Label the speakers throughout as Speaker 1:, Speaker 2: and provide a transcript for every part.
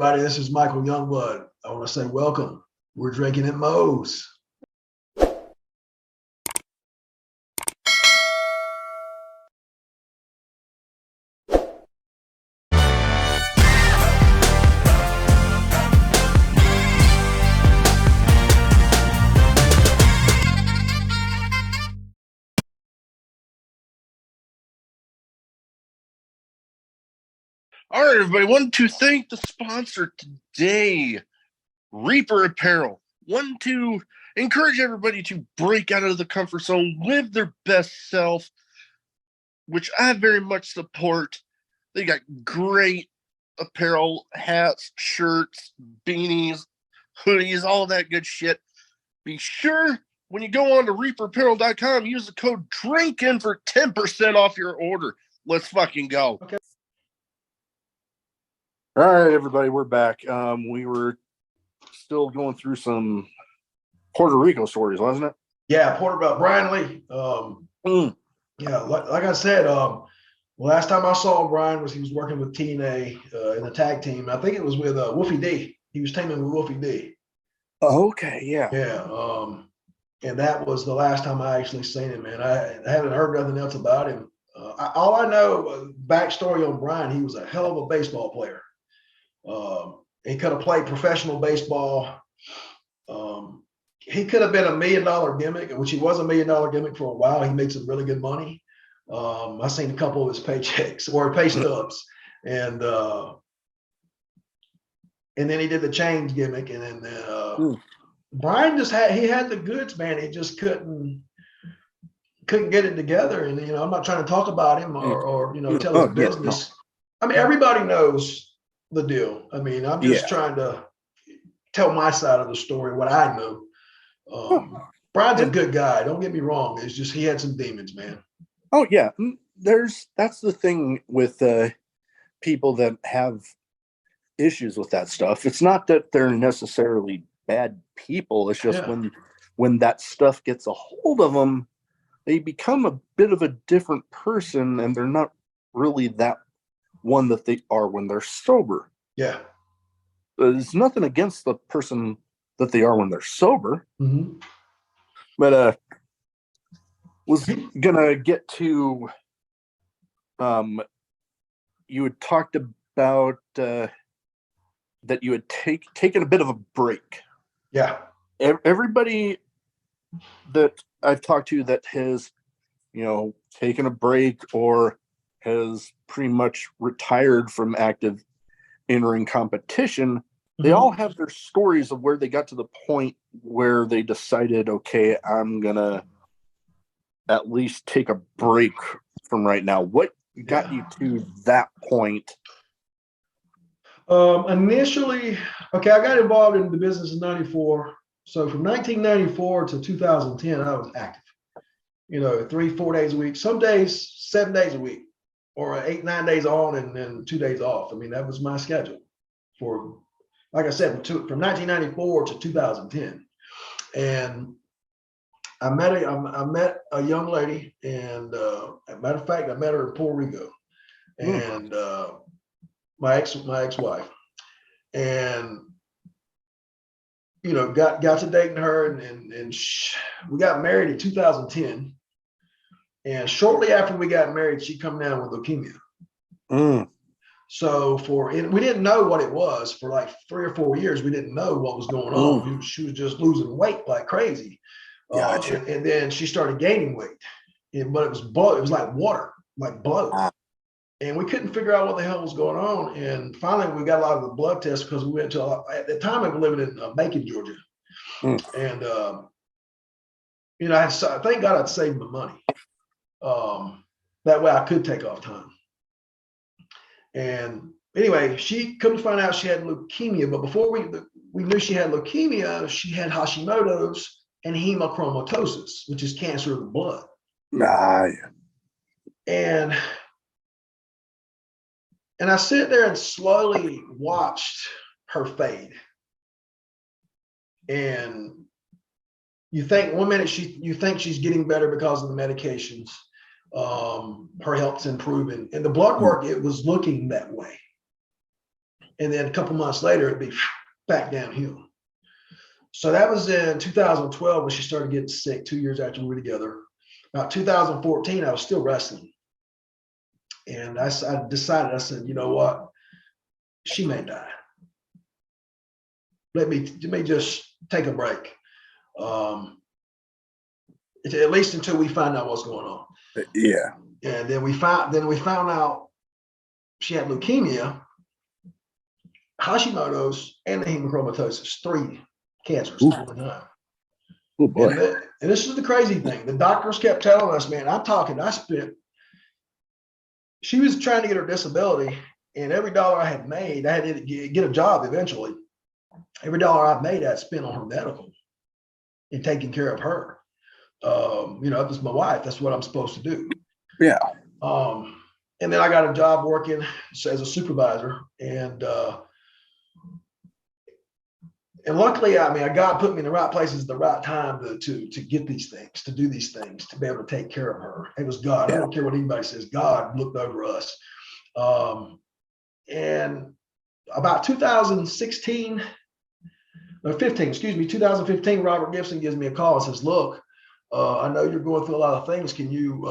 Speaker 1: Everybody, this is Michael Youngblood. I want to say welcome. We're drinking at Moe's.
Speaker 2: All right, everybody. Want to thank the sponsor today, Reaper Apparel. Want to encourage everybody to break out of the comfort zone, live their best self, which I very much support. They got great apparel, hats, shirts, beanies, hoodies, all that good shit. Be sure when you go on to reaperapparel.com, use the code DRINKIN for 10% off your order. Let's fucking go.
Speaker 1: Okay.
Speaker 2: All right, everybody, we're back. We were still going through some Puerto Rico stories, wasn't it?
Speaker 1: Yeah, Brian Lee. Yeah, like I said, last time I saw Brian was he was working with TNA in the tag team. I think it was with Wolfie D. He was teaming with Wolfie D.
Speaker 2: Oh, okay, yeah.
Speaker 1: Yeah, and that was the last time I actually seen him, man. I haven't heard nothing else about him. All I know, backstory on Brian, he was a hell of a baseball player. He could have played professional baseball. He could have been $1 million gimmick, which he was $1 million gimmick for a while. He made some really good money. I seen a couple of his paychecks or pay stubs, and then he did the change gimmick, and then Brian just had the goods, man. He just couldn't get it together. And I'm not trying to talk about him or tell his business. I mean, everybody knows the deal. I mean, I'm just trying to tell my side of the story, what I know. Brian's a good guy. Don't get me wrong. It's just he had some demons, man.
Speaker 2: Oh yeah, that's the thing with people that have issues with that stuff. It's not that they're necessarily bad people. It's just when that stuff gets a hold of them, they become a bit of a different person, and they're not really that one that they are when they're sober.
Speaker 1: Yeah.
Speaker 2: There's nothing against the person that they are when they're sober.
Speaker 1: Mm-hmm.
Speaker 2: But was gonna get to you had talked about that you had taken a bit of a break.
Speaker 1: Yeah.
Speaker 2: Everybody that I've talked to that has taken a break or has pretty much retired from active in-ring competition, they all have their stories of where they got to the point where they decided, okay, I'm gonna at least take a break from right now. What got you to that point?
Speaker 1: Initially, okay, I got involved in the business in 94. So from 1994 to 2010, I was active. 3-4 days a week, some days 7 days a week, or 8-9 days on and then 2 days off. I mean, that was my schedule for, like I said, from 1994 to 2010. And I met a young lady, and as a matter of fact, I met her in Puerto Rico, and my ex-wife, and got to dating her, and we got married in 2010. And shortly after we got married, she come down with leukemia. So we didn't know what it was for like 3 or 4 years. We didn't know what was going on. She was just losing weight like crazy.
Speaker 2: Gotcha.
Speaker 1: And then she started gaining weight, but it was blood. It was like water, like blood. And we couldn't figure out what the hell was going on. And finally, we got a lot of the blood tests because we went to, at the time, I was living in Macon, Georgia. And, thank God I'd saved my money. That way I could take off time. And anyway, she couldn't find out she had leukemia. But before we knew she had leukemia, she had Hashimoto's and hemochromatosis, which is cancer of the blood. And I sit there and slowly watched her fade. And you think one minute you think she's getting better because of the medications. Her health's improving. And the blood work, it was looking that way. And then a couple months later, it'd be back downhill. So that was in 2012 when she started getting sick, 2 years after we were together. About 2014, I was still wrestling. And I decided, I said, you know what? She may die. Let me just take a break. At least until we find out what's going on.
Speaker 2: Yeah.
Speaker 1: And then we found out she had leukemia, Hashimoto's, and the hemochromatosis, 3 cancers at one time.
Speaker 2: Oh boy.
Speaker 1: And this is the crazy thing. The doctors kept telling us, man, she was trying to get her disability, and every dollar I had made, I had to get a job eventually. Every dollar I made, I'd spent on her medical and taking care of her. You know, it was my wife. That's what I'm supposed to do.
Speaker 2: Yeah.
Speaker 1: And then I got a job working as a supervisor, and luckily, I mean, God put me in the right places at the right time to get these things, to do these things, to be able to take care of her. It was God. I don't care what anybody says. God looked over us. And about 2015, Robert Gibson gives me a call and says, look, I know you're going through a lot of things. Can you,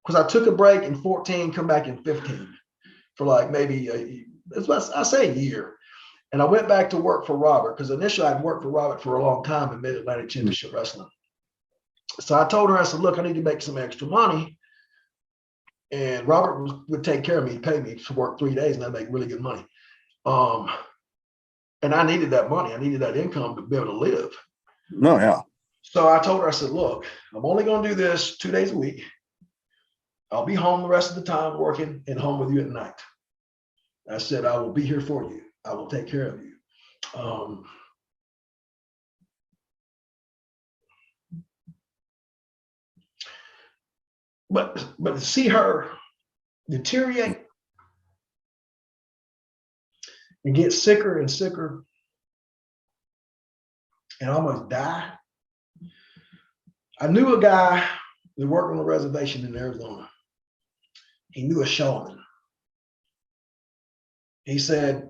Speaker 1: because I took a break in 14, come back in 15 for like maybe, I say a year. And I went back to work for Robert because initially I'd worked for Robert for a long time in Mid-Atlantic Championship Wrestling. So I told her, I said, look, I need to make some extra money. And Robert would take care of me, pay me to work 3 days, and I'd make really good money. And I needed that money. I needed that income to be able to live.
Speaker 2: No, yeah.
Speaker 1: So I told her, I said, look, I'm only going to do this 2 days a week. I'll be home the rest of the time working and home with you at night. I said, I will be here for you. I will take care of you. But to see her deteriorate and get sicker and sicker and almost die. I knew a guy that worked on a reservation in Arizona. He knew a showman. He said,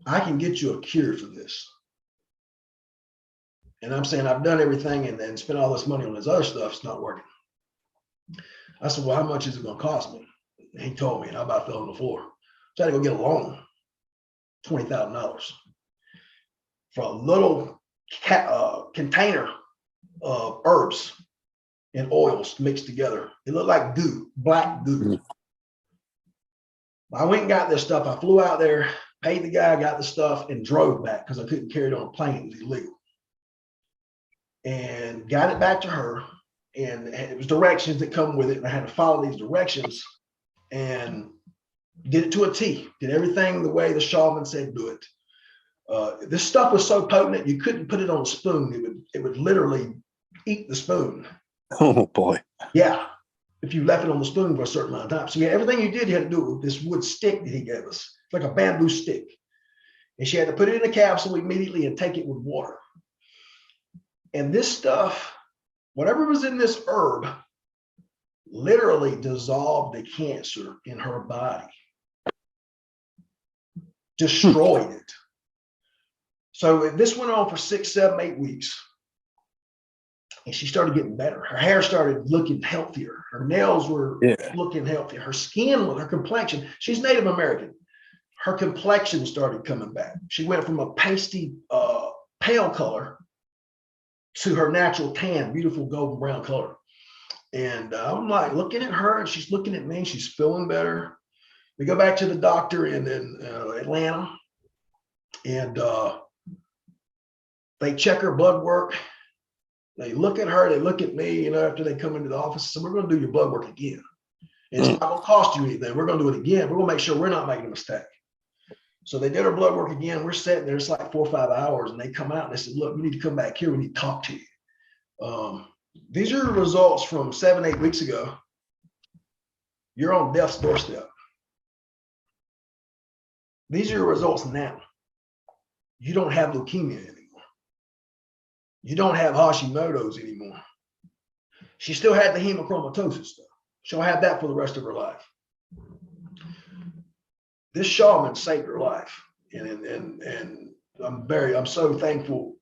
Speaker 1: I can get you a cure for this. And I'm saying, I've done everything and spent all this money on this other stuff. It's not working. I said, well, how much is it going to cost me? And he told me, and I about fell on the floor. So I had to go get a loan, $20,000 for a little container of herbs and oils mixed together. It looked like goo, black goo. I went and got this stuff. I flew out there, paid the guy, got the stuff, and drove back because I couldn't carry it on a plane. It was illegal. And got it back to her. And it was directions that come with it. And I had to follow these directions and did it to a T. Did everything the way the shaman said do it. This stuff was so potent you couldn't put it on a spoon. It would literally eat the spoon.
Speaker 2: Oh boy.
Speaker 1: Yeah. If you left it on the spoon for a certain amount of time. So yeah, everything you did, you had to do it with this wood stick that he gave us. It's like a bamboo stick. And she had to put it in a capsule immediately and take it with water. And this stuff, whatever was in this herb, literally dissolved the cancer in her body. Destroyed it. So this went on for 6, 7, 8 weeks. And she started getting better. Her hair started looking healthier. Her nails were looking healthier. Her skin, her complexion, she's Native American. Her complexion started coming back. She went from a pasty, pale color to her natural tan, beautiful golden brown color. And I'm like looking at her and she's looking at me. She's feeling better. We go back to the doctor in Atlanta and they check her blood work. They look at her, they look at me, after they come into the office. So we're going to do your blood work again. And it's not going to cost you anything. We're going to do it again. We're going to make sure we're not making a mistake. So they did our blood work again. We're sitting there, it's like 4 or 5 hours, and they come out and they said, look, you need to come back here. We need to talk to you. These are results from 7, 8 weeks ago. You're on death's doorstep. These are your results now. You don't have leukemia anymore. You don't have Hashimoto's anymore. She still had the hemochromatosis stuff. She'll have that for the rest of her life. this shaman saved her life. And I'm so thankful.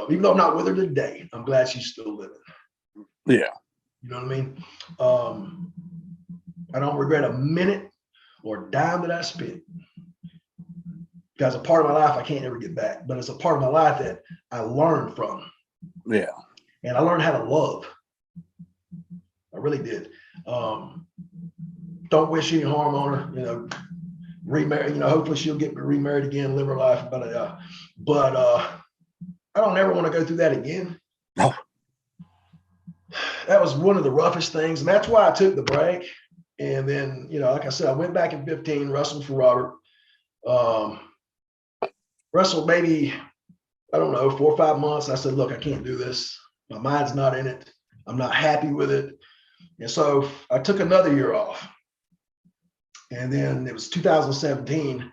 Speaker 1: Even though I'm not with her today, I'm glad she's still living.
Speaker 2: Yeah.
Speaker 1: You know what I mean? I don't regret a minute or a dime that I spent. Because a part of my life I can't ever get back, but it's a part of my life that I learned from.
Speaker 2: Yeah.
Speaker 1: And I learned how to love. I really did. Don't wish any harm on her, you know, remarry, you know, hopefully she'll get remarried again, live her life, but I don't ever want to go through that again.
Speaker 2: No.
Speaker 1: That was one of the roughest things. And that's why I took the break. And then, you know, like I said, I went back in 15, wrestled for Robert. Wrestled maybe, I don't know, 4 or 5 months. I said, look, I can't do this. My mind's not in it. I'm not happy with it. And so I took another year off. And then it was 2017.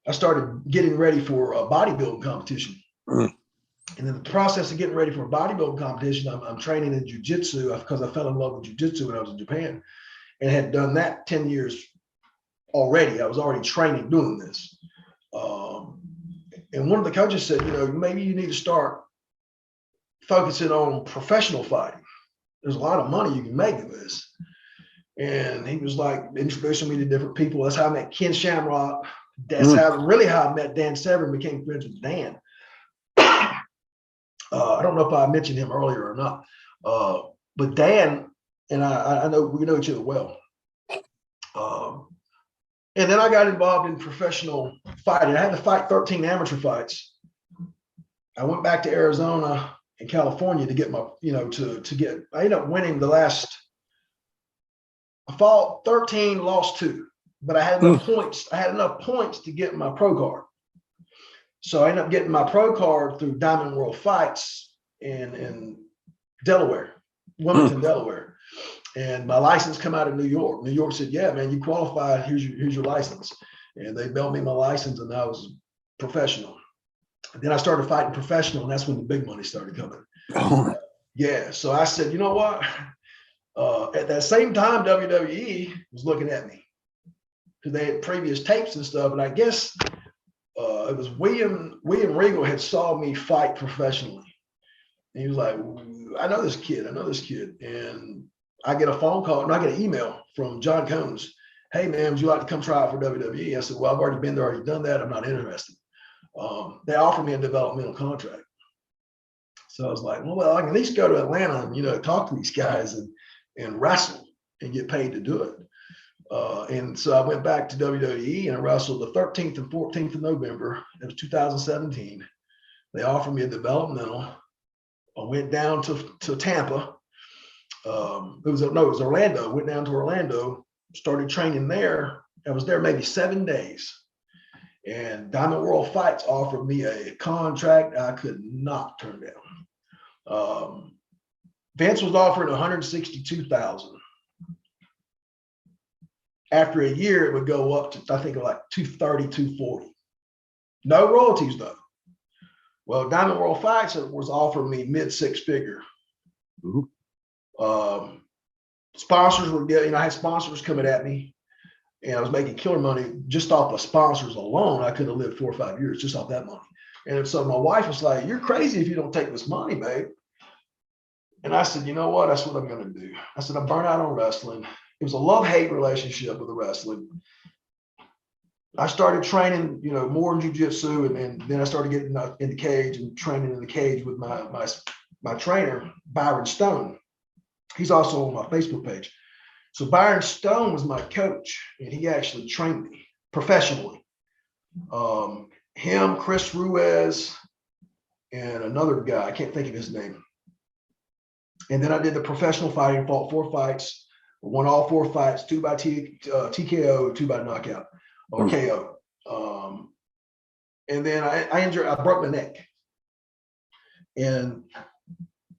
Speaker 1: I started getting ready for a bodybuilding competition.
Speaker 2: Mm.
Speaker 1: And in the process of getting ready for a bodybuilding competition, I'm training in jiu-jitsu because I fell in love with jiu-jitsu when I was in Japan and had done that 10 years already. I was already training doing this. And one of the coaches said, you know, maybe you need to start focusing on professional fighting. There's a lot of money you can make in this. And he was like introducing me to different people. That's how I met Ken Shamrock. That's how I met Dan Severn, became friends with Dan. I don't know if I mentioned him earlier or not, but Dan and I know we know each other well. And then I got involved in professional fighting. I had to fight 13 amateur fights. I went back to Arizona and California to get my, you know, I ended up winning I fought 13, lost 2, but I had enough points. I had enough points to get my pro card. So I ended up getting my pro card through Diamond World Fights in Delaware, Wilmington, Delaware. And my license come out of New York. New York said, yeah, man, you qualified. Here's your license. And they mailed me my license and I was professional. And then I started fighting professional and that's when the big money started coming.
Speaker 2: Oh.
Speaker 1: Yeah. So I said, you know what? At that same time, WWE was looking at me because they had previous tapes and stuff. And I guess it was William Regal had saw me fight professionally. And he was like, I know this kid. And I get a phone call and I get an email from John Combs. Hey, man, would you like to come try out for WWE? I said, well, I've already been there, already done that. I'm not interested. They offered me a developmental contract. So I was like, well, I can at least go to Atlanta and, you know, talk to these guys and wrestle and get paid to do it. And so I went back to WWE and I wrestled the 13th and 14th of November. It was 2017. They offered me a developmental. I went down to Tampa. It was Orlando. Went down to Orlando, started training there. I was there maybe 7 days. And Diamond World Fights offered me a contract I could not turn down. Vince was offered $162,000. After a year, it would go up to, I think, like 230, 240. No royalties, though. Well, Diamond World Fights was offering me mid-6 figure. Sponsors were getting, I had sponsors coming at me, and I was making killer money just off the sponsors alone. I could have lived 4 or 5 years just off that money. And so my wife was like, you're crazy if you don't take this money, babe. And I said, you know what? That's what I'm going to do. I said, I'm burnt out on wrestling. It was a love-hate relationship with the wrestling. I started training, you know, more in jiu-jitsu, and then I started getting in the cage and training in the cage with my trainer, Byron Stone. He's also on my Facebook page. So Byron Stone was my coach, and he actually trained me professionally. Him, Chris Ruiz, and another guy, I can't think of his name. And then I did the professional fighting, fought 4 fights, won all 4 fights, 2 by TKO, 2 by knockout or KO. And then I broke my neck. And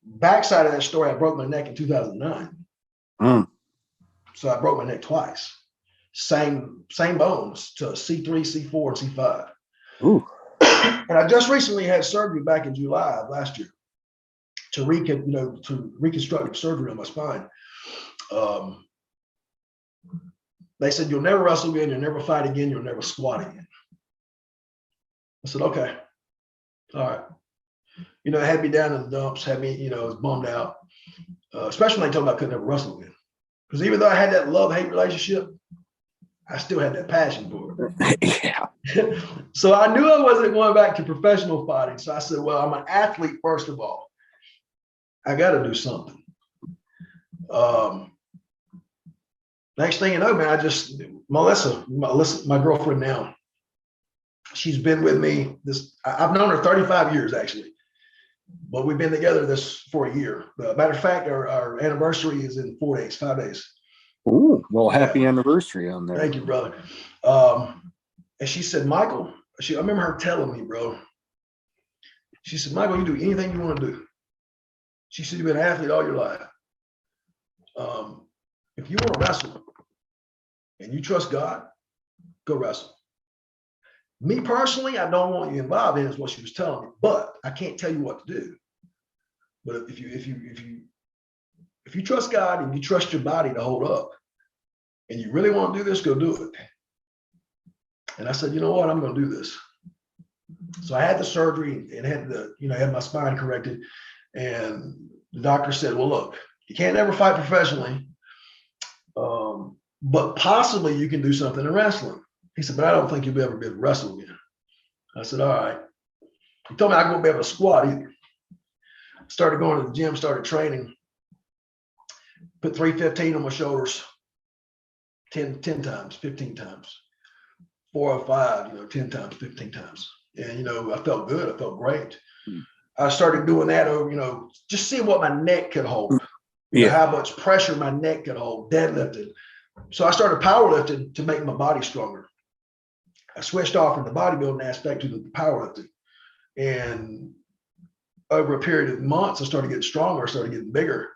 Speaker 1: backside of that story, I broke my neck in 2009. So I broke my neck twice. Same bones to C3, C4, and C5.
Speaker 2: Ooh.
Speaker 1: And I just recently had surgery back in July of last year to reconstructive surgery on my spine. They said, you'll never wrestle again, you'll never fight again, you'll never squat again. I said, okay, all right. You know, it had me down in the dumps, had me, you know, I was bummed out, especially when they told me I couldn't ever wrestle again. Because even though I had that love-hate relationship, I still had that passion for
Speaker 3: it. Yeah.
Speaker 1: So I knew I wasn't going back to professional fighting. So I said, well, I'm an athlete, first of all. I got to do something. Next thing you know, man, Melissa, my girlfriend now, she's been with me I've known her 35 years actually, but we've been together for a year. Matter of fact, our anniversary is in 4 days, 5 days.
Speaker 3: Ooh, well, happy anniversary on there.
Speaker 1: Thank you, brother. And she said, Michael, I remember her telling me, bro, she said, Michael, you do anything you want to do. She said, you've been an athlete all your life. If you want to wrestle and you trust God, go wrestle. Me personally, I don't want you involved in is what she was telling me, but I can't tell you what to do. But if you trust God and you trust your body to hold up and you really want to do this, go do it. And I said, you know what, I'm going to do this. So I had the surgery and had my spine corrected. And the doctor said, well, look, you can't ever fight professionally, but possibly you can do something in wrestling. He said, but I don't think you'll ever be able to wrestle again. I said, all right. He told me I won't be able to squat either. Started going to the gym, started training, put 315 on my shoulders 10 times, 15 times, 405, 10 times, 15 times. And, I felt good. I felt great. I started doing that over, just seeing what my neck could hold. How much pressure my neck could hold, deadlifted. So I started powerlifting to make my body stronger. I switched off from the bodybuilding aspect to the powerlifting. And over a period of months, I started getting stronger, I started getting bigger.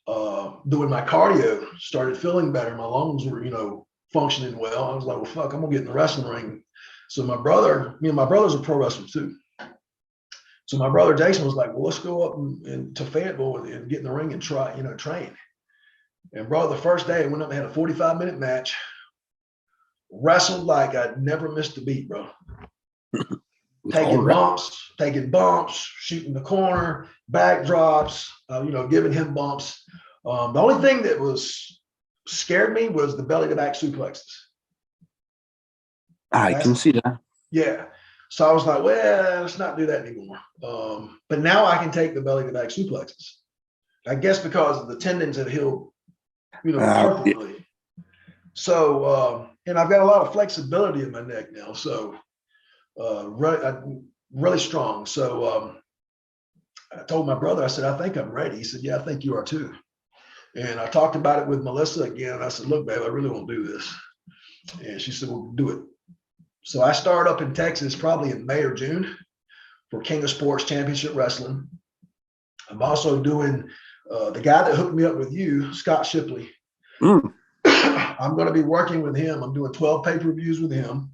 Speaker 1: Doing my cardio, started feeling better. My lungs were, functioning well. I was like, well, fuck, I'm gonna get in the wrestling ring. So my brother's a pro wrestler too. So my brother Jason was like, well, let's go up to Fayetteville and get in the ring and try, train. And bro, the first day I went up and had a 45-minute match, wrestled like I'd never missed a beat, bro. Taking bumps, shooting the corner, backdrops, giving him bumps. The only thing that scared me was the belly to back suplexes.
Speaker 3: I can see that.
Speaker 1: Yeah. So I was like, well, let's not do that anymore. But now I can take the belly to back suplexes. I guess because the tendons have healed, perfectly. Yeah. So, and I've got a lot of flexibility in my neck now. So, really strong. So, I told my brother, I said, I think I'm ready. He said, yeah, I think you are too. And I talked about it with Melissa again. I said, look, babe, I really want to do this. And she said, well, do it. So I started up in Texas probably in May or June for King of Sports Championship Wrestling. I'm also doing the guy that hooked me up with you, Scott Shipley. I'm going to be working with him. I'm doing 12 pay-per-views with him.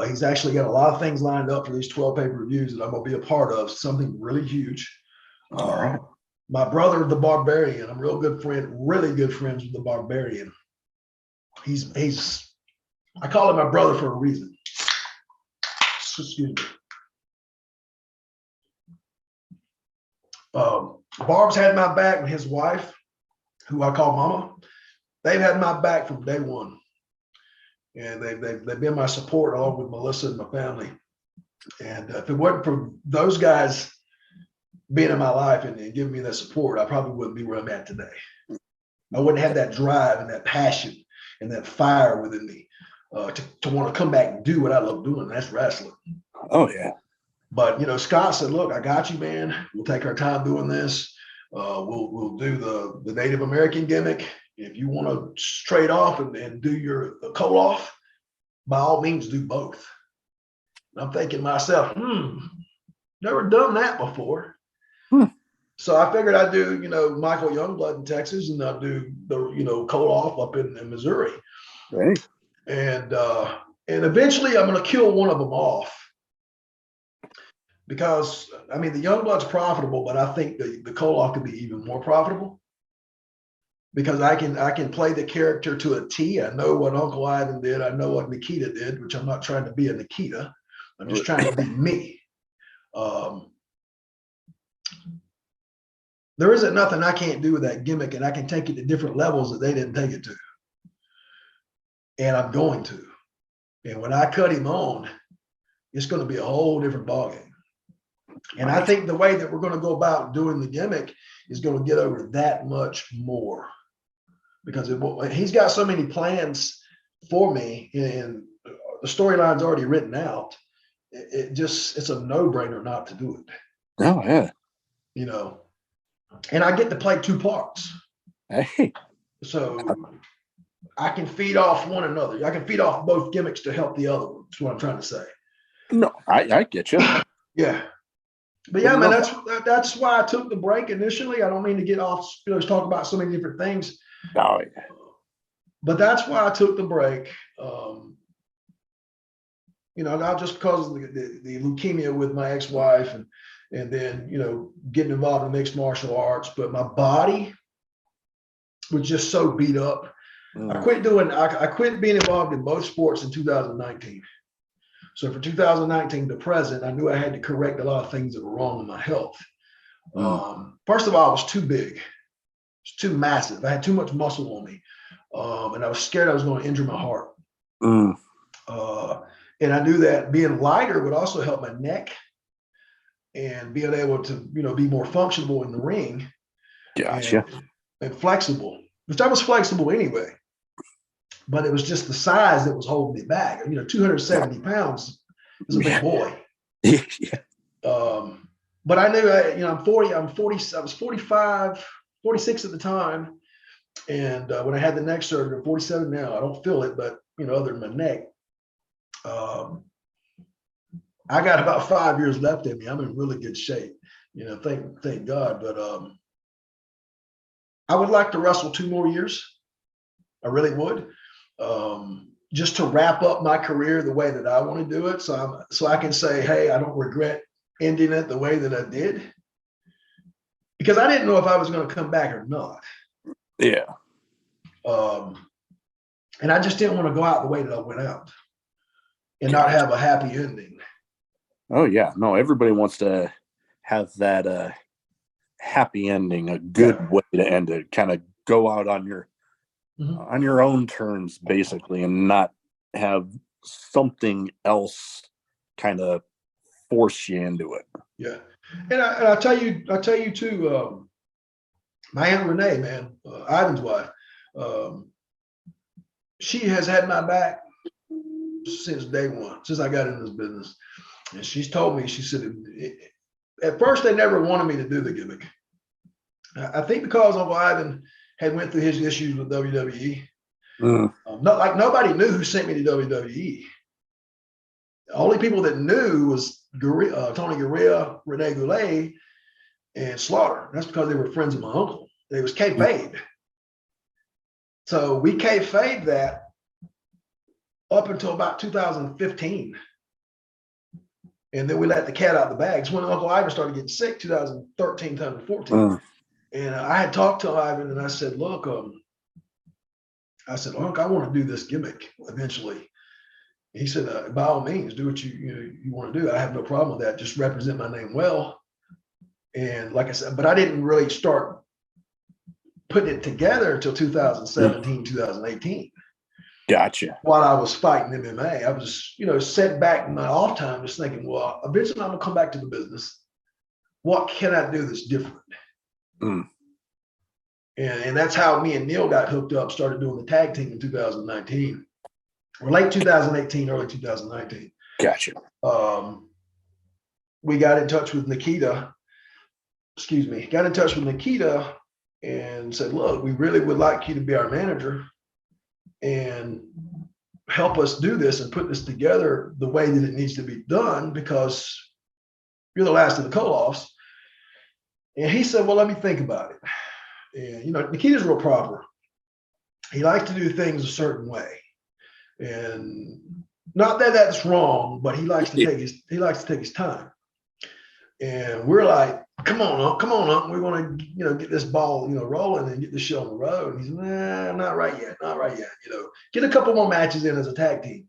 Speaker 1: He's actually got a lot of things lined up for these 12 pay-per-views that I'm going to be a part of, something really huge.
Speaker 3: All right.
Speaker 1: My brother, the Barbarian, I'm really good friends with the Barbarian. I call him my brother for a reason. Excuse me. Barb's had my back, and his wife, who I call Mama, they've had my back from day one. And they've been my support along with Melissa and my family. And if it wasn't for those guys being in my life and giving me that support, I probably wouldn't be where I'm at today. I wouldn't have that drive and that passion and that fire within me to want to come back and do what I love doing. That's wrestling.
Speaker 3: Oh, yeah.
Speaker 1: But, Scott said, look, I got you, man. We'll take our time doing this. We'll do the Native American gimmick. If you want to trade off and do your coat off, by all means, do both. And I'm thinking to myself, never done that before. So I figured I'd do, Michael Youngblood in Texas, and I'll do the coat off up in Missouri.
Speaker 3: Right.
Speaker 1: And eventually I'm going to kill one of them off. Because, the Youngblood's profitable, but I think the coat off could be even more profitable. because I can play the character to a T. I know what Uncle Ivan did. I know what Nikita did, which I'm not trying to be a Nikita. I'm just trying to be me. There isn't nothing I can't do with that gimmick, and I can take it to different levels that they didn't take it to. And I'm going to. And when I cut him on, it's going to be a whole different ballgame. And I think the way that we're going to go about doing the gimmick is going to get over that much more, because he's got so many plans for me, and the storyline's already written out. It's a no-brainer not to do it.
Speaker 3: Oh, yeah.
Speaker 1: You know, and I get to play two parts.
Speaker 3: Hey.
Speaker 1: So I can feed off one another. I can feed off both gimmicks to help the other one. That's what I'm trying to say.
Speaker 3: No, I get you.
Speaker 1: Yeah. But yeah, man, that's why I took the break initially. I don't mean to get off, talk about so many different things.
Speaker 3: Oh, yeah.
Speaker 1: But that's why I took the break. Not just because of the leukemia with my ex-wife and then, getting involved in mixed martial arts, but my body was just so beat up. I quit being involved in both sports in 2019. So for 2019 to present, I knew I had to correct a lot of things that were wrong with my health. First of all, I was too big. It's too massive. I had too much muscle on me. And I was scared I was going to injure my heart. And I knew that being lighter would also help my neck and being able to, be more functional in the ring.
Speaker 3: Gotcha.
Speaker 1: And flexible, which I was flexible anyway. But it was just the size that was holding me back. 270 pounds is a big boy.
Speaker 3: Yeah.
Speaker 1: But I knew, I'm 40, I was 45, 46 at the time. And when I had the neck surgery, I'm 47 now. I don't feel it, but, other than my neck, I got about 5 years left in me. I'm in really good shape, thank God. But I would like to wrestle 2 more years. I really would. Just to wrap up my career the way that I want to do it. So I can say, hey, I don't regret ending it the way that I did, because I didn't know if I was going to come back or not.
Speaker 3: Yeah.
Speaker 1: And I just didn't want to go out the way that I went out and not have a happy ending.
Speaker 3: Oh, yeah. No, everybody wants to have that happy ending, a good way to end it, kind of go out on your own terms, basically, and not have something else kind of force you into it.
Speaker 1: Yeah. And I tell you too, my Aunt Renee, man, Ivan's wife, she has had my back since day one, since I got in this business. And she's told me, she said, at first they never wanted me to do the gimmick. I think because Uncle Ivan had went through his issues with WWE. Nobody knew who sent me to WWE. The only people that knew was Tony Gurria, Rene Goulet, and Slaughter. That's because they were friends of my uncle. It was kayfabe. So we kayfabe that up until about 2015. And then we let the cat out of the bag. It's when Uncle Ivan started getting sick, 2013, 2014. And I had talked to Ivan and I said, look, Unc, I want to do this gimmick eventually. He said, by all means, do what you want to do. I have no problem with that. Just represent my name well. And like I said, but I didn't really start putting it together until 2017, 2018.
Speaker 3: Gotcha.
Speaker 1: While I was fighting MMA, I was, set back in my off time, just thinking, well, eventually I'm gonna come back to the business. What can I do that's different? And that's how me and Neil got hooked up, started doing the tag team in 2019, or late 2018, early 2019.
Speaker 3: Gotcha.
Speaker 1: We got in touch with Nikita, and said, look, we really would like you to be our manager and help us do this and put this together the way that it needs to be done, because you're the last of the Koloffs. And he said, well, let me think about it. And, Nikita's real proper. He likes to do things a certain way. And not that that's wrong, but he likes to take his time. And we're like, come on, Unc. We want to, get this ball, rolling and get this show on the road. And he's, nah, not right yet. Get a couple more matches in as a tag team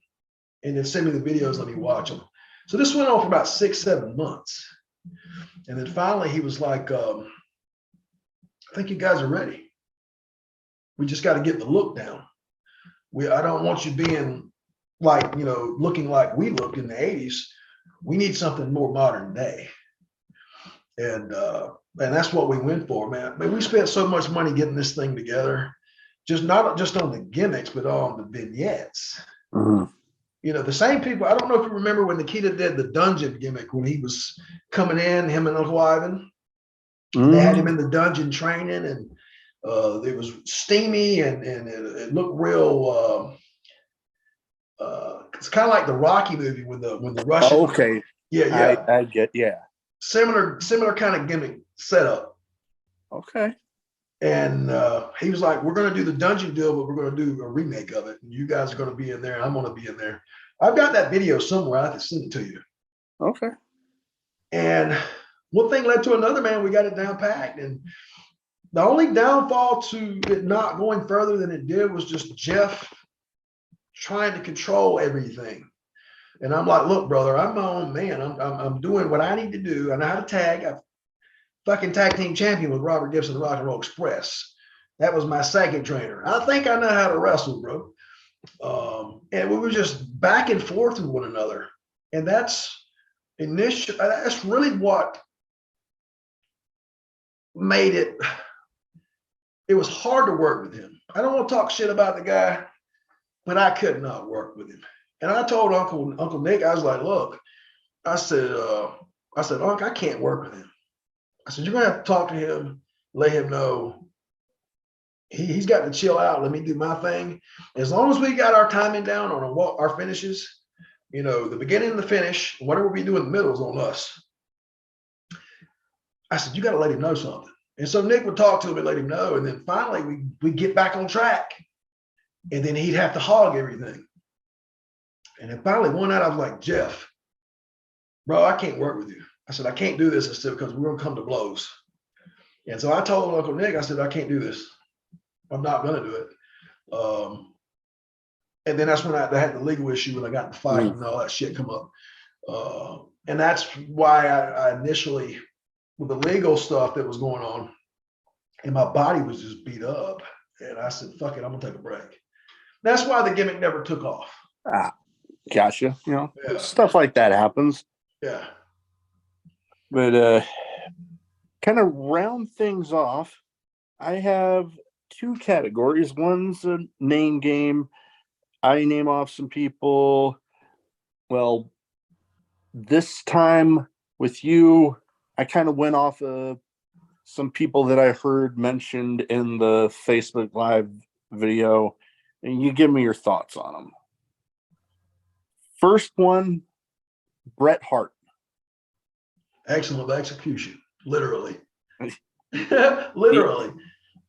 Speaker 1: and then send me the videos, let me watch them. So this went on for about 6-7 months. And then finally he was like, I think you guys are ready. We just got to get the look down. I don't want you being like, looking like we looked in the 80s. We need something more modern day. And that's what we went for, man. We spent so much money getting this thing together, not just on the gimmicks, but on the vignettes.
Speaker 3: Mm-hmm.
Speaker 1: The same people. I don't know if you remember when Nikita did the dungeon gimmick when he was coming in, him and Uncle Ivan. Mm-hmm. They had him in the dungeon training, and it was steamy and it looked real. It's kind of like the Rocky movie when the Russian.
Speaker 3: Oh, okay.
Speaker 1: Yeah.
Speaker 3: I get. Yeah.
Speaker 1: Similar kind of gimmick setup.
Speaker 3: Okay.
Speaker 1: And he was like, we're going to do the dungeon deal, but we're going to do a remake of it. And you guys are going to be in there. And I'm going to be in there. I've got that video somewhere. I can send it to you.
Speaker 3: Okay.
Speaker 1: And one thing led to another, man. We got it down packed. And the only downfall to it not going further than it did was just Jeff trying to control everything. And I'm like, look, brother, I'm my own man. I'm doing what I need to do. I know how to tag. I'm fucking tag team champion with Robert Gibson, Rock and Roll Express. That was my second trainer. I think I know how to wrestle, bro. And we were just back and forth with one another. And that's really what made it. It was hard to work with him. I don't want to talk shit about the guy, but I could not work with him. And I told Uncle Nick, I was like, look, I said, Unc, I can't work with him. I said, you're going to have to talk to him, let him know he's got to chill out. Let me do my thing. As long as we got our timing down on our finishes, the beginning and the finish, whatever we do in the middle is on us. I said, you got to let him know something. And so Nick would talk to him and let him know. And then finally we get back on track. And then he'd have to hog everything. And then finally one night I was like, Jeff, bro, I can't work with you. I said, I can't do this instead because we're going to come to blows. And so I told Uncle Nick, I said, I can't do this. I'm not going to do it. And then that's when I had the legal issue when I got in the fight and all that shit come up. And that's why I initially, with the legal stuff that was going on, and my body was just beat up. And I said, fuck it, I'm going to take a break. That's why the gimmick never took off.
Speaker 3: Gotcha. Stuff like that happens.
Speaker 1: Yeah.
Speaker 3: But kind of round things off, I have two categories. One's a name game. I name off some people. Well, this time with you, I kind of went off of some people that I heard mentioned in the Facebook Live video, and you give me your thoughts on them. First one, Bret Hart.
Speaker 1: Excellent execution, literally. Literally.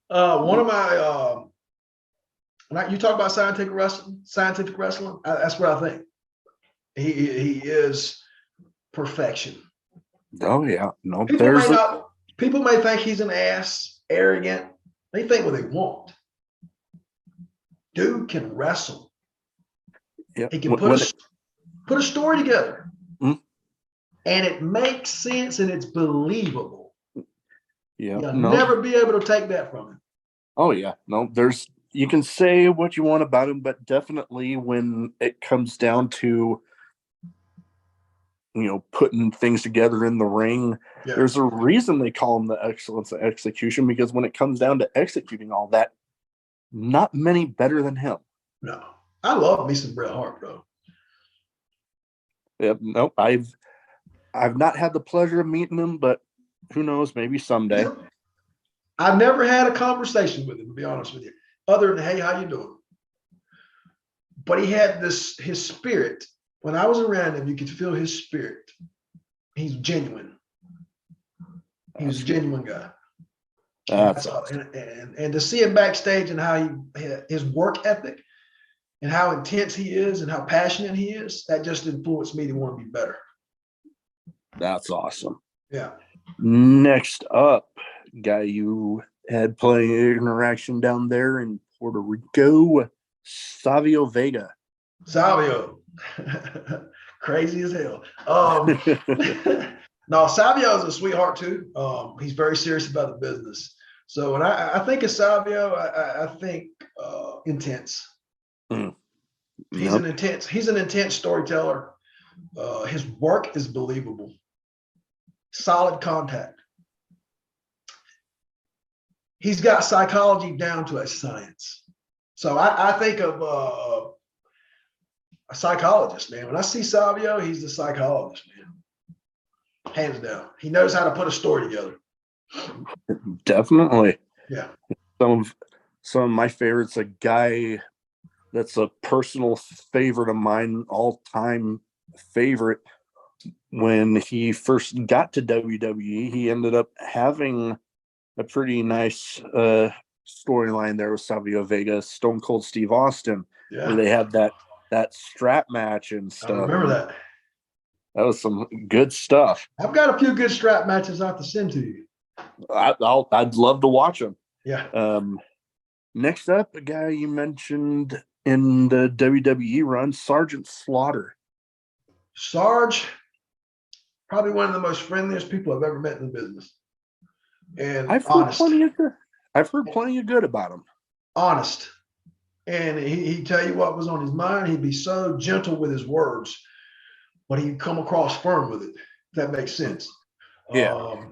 Speaker 1: One of my, you talk about scientific wrestling, that's what I think. He is perfection.
Speaker 3: Oh, yeah. No,
Speaker 1: people may think he's an ass, arrogant. They think what they want. Dude can wrestle.
Speaker 3: Yeah.
Speaker 1: He can put a story together. And it makes sense and it's believable.
Speaker 3: Yeah.
Speaker 1: You'll never be able to take that from him.
Speaker 3: Oh, yeah. No, you can say what you want about him, but definitely when it comes down to, putting things together in the ring, there's a reason they call him the excellence of execution, because when it comes down to executing all that, not many better than him.
Speaker 1: No. I love me some Bret Hart, bro.
Speaker 3: Yep. Nope. I've not had the pleasure of meeting him, but who knows, maybe someday.
Speaker 1: I've never had a conversation with him, to be honest with you, other than, hey, how you doing? But he had his spirit. When I was around him, you could feel his spirit. He's genuine. He was a genuine guy.
Speaker 3: That's awesome.
Speaker 1: And to see him backstage and how his work ethic and how intense he is and how passionate he is, that just influenced me to want to be better.
Speaker 3: That's awesome.
Speaker 1: Yeah.
Speaker 3: Next up, guy you had plenty of interaction down there in Puerto Rico, Savio Vega.
Speaker 1: Savio. Crazy as hell. No, Savio is a sweetheart too. He's very serious about the business. So when I think of Savio, I think intense.
Speaker 3: Mm.
Speaker 1: He's
Speaker 3: Yep.
Speaker 1: an intense storyteller. His work is believable. Solid contact. He's got psychology down to a science. So I think of a psychologist, man. When I see Savio, he's the psychologist, man. Hands down. He knows how to put a story together.
Speaker 3: Definitely.
Speaker 1: Yeah.
Speaker 3: Some of my favorites, a guy that's a personal favorite of mine, all-time favorite. When he first got to WWE, he ended up having a pretty nice storyline there with Savio Vega, Stone Cold Steve Austin, where they had that strap match and
Speaker 1: I
Speaker 3: stuff.
Speaker 1: remember that.
Speaker 3: That was some good stuff.
Speaker 1: I've got a few good strap matches I have to send to you.
Speaker 3: I'd love to watch them.
Speaker 1: Yeah.
Speaker 3: Next up, a guy you mentioned in the WWE run, Sergeant Slaughter.
Speaker 1: Sarge, probably one of the most friendliest people I've ever met in the business. And
Speaker 3: I've heard plenty of good about him.
Speaker 1: Honest. And he'd tell you what was on his mind. He'd be so gentle with his words, but he'd come across firm with it, if that makes sense.
Speaker 3: Yeah.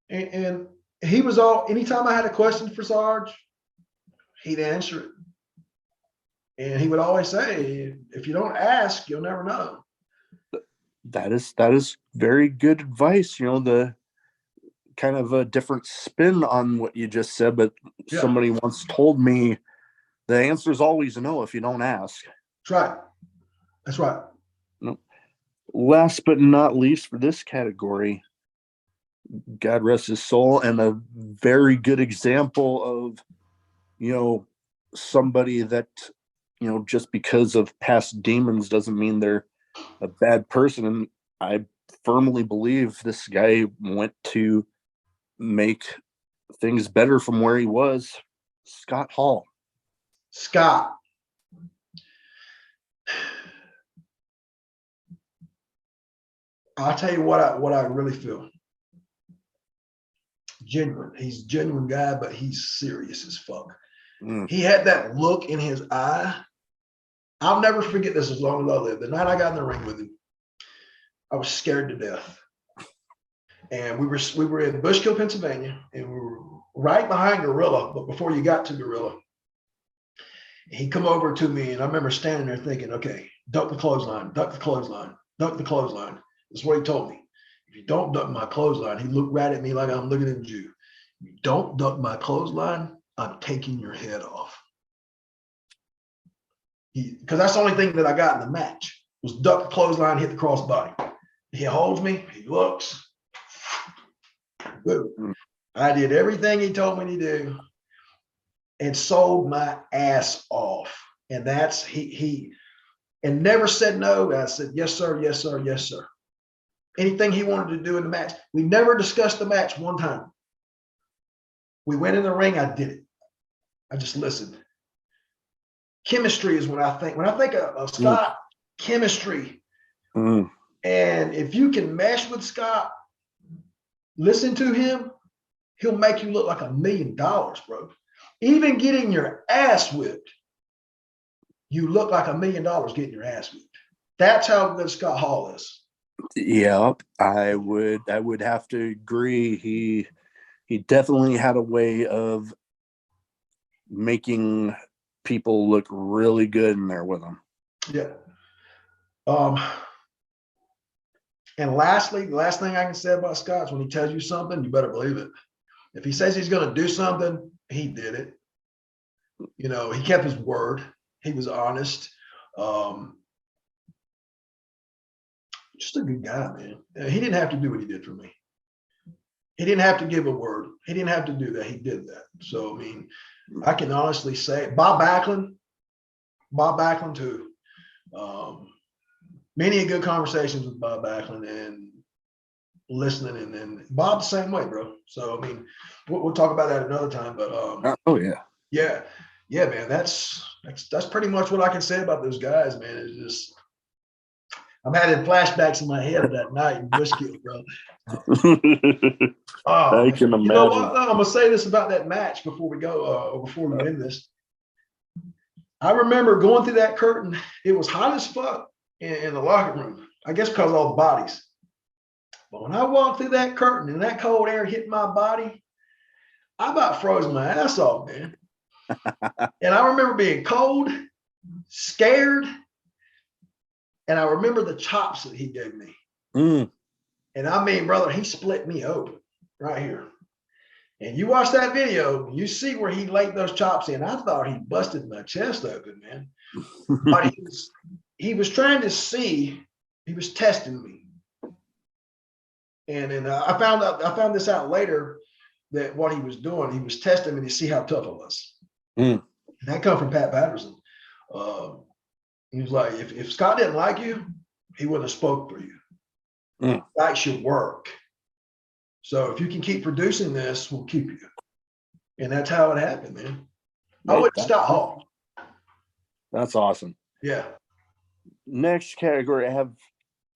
Speaker 1: And he was anytime I had a question for Sarge, he'd answer it. And he would always say, if you don't ask, you'll never know.
Speaker 3: That is very good advice. The kind of a different spin on what you just said, but
Speaker 1: Yeah.
Speaker 3: Somebody once told me the answer is always no if you don't ask.
Speaker 1: That's right. That's right.
Speaker 3: No. Last but not least for this category, God rest his soul, and a very good example of, somebody that, just because of past demons doesn't mean they're a bad person. And I firmly believe this guy went to make things better from where he was. Scott Hall.
Speaker 1: Scott. I'll tell you what I really feel. Genuine. He's a genuine guy, but he's serious as fuck. He had that look in his eye. I'll never forget this as long as I live. The night I got in the ring with him, I was scared to death. And we were in Bushkill, Pennsylvania, and we were right behind Gorilla, but before you got to Gorilla, he come over to me, and I remember standing there thinking, okay, duck the clothesline, duck the clothesline, duck the clothesline. That's what he told me. If you don't duck my clothesline, he looked right at me like I'm looking at a Jew. If you don't duck my clothesline, I'm taking your head off. Because that's the only thing that I got in the match was duck the clothesline, hit the crossbody. He holds me, he looks. Boom. I did everything he told me to do and sold my ass off. And that's he and never said no. I said, yes, sir, yes, sir, yes, sir. Anything he wanted to do in the match. We never discussed the match one time. We went in the ring, I did it. I just listened. Chemistry is when I think of Scott, chemistry. And if you can mesh with Scott, listen to him, he'll make you look like $1 million, bro. Even getting your ass whipped, you look like $1 million getting your ass whipped. That's how good Scott Hall is.
Speaker 3: Yeah, I would have to agree. He definitely had a way of making people look really good in there with him.
Speaker 1: Yeah. And lastly, the last thing I can say about Scott is when he tells you something, you better believe it. If he says he's going to do something, he did it. He kept his word. He was honest. Just a good guy, man. He didn't have to do what he did for me. He didn't have to give a word. He didn't have to do that. He did that. So, I mean, I can honestly say Bob Backlund too. Many good conversations with Bob Backlund, and listening, and Bob the same way, bro. So I mean, we'll talk about that another time. But
Speaker 3: Oh yeah.
Speaker 1: yeah, man, that's pretty much what I can say about those guys, man. It's just I'm having flashbacks in my head of that night in Bushkill, bro. Oh,
Speaker 3: I can
Speaker 1: you know
Speaker 3: imagine.
Speaker 1: what? I'm gonna say this about that match before we go, or before we end this. I remember going through that curtain. It was hot as fuck in the locker room. I guess because of all the bodies. But when I walked through that curtain and that cold air hit my body, I about froze my ass off, man. And I remember being cold, scared, and I remember the chops that he gave me. And I mean, brother, he split me open right here. And you watch that video, you see where he laid those chops in. I thought he busted my chest open, man. But he was trying to see, he was testing me. And I found this out later, that what he was doing, he was testing me to see how tough I was. And that come from Pat Patterson. He was like, if Scott didn't like you, he wouldn't have spoke for you. Likes your work. So if you can keep producing this, we'll keep you. And that's how it happened, man. I went to Scott Hall.
Speaker 3: That's awesome.
Speaker 1: Yeah.
Speaker 3: Next category, I have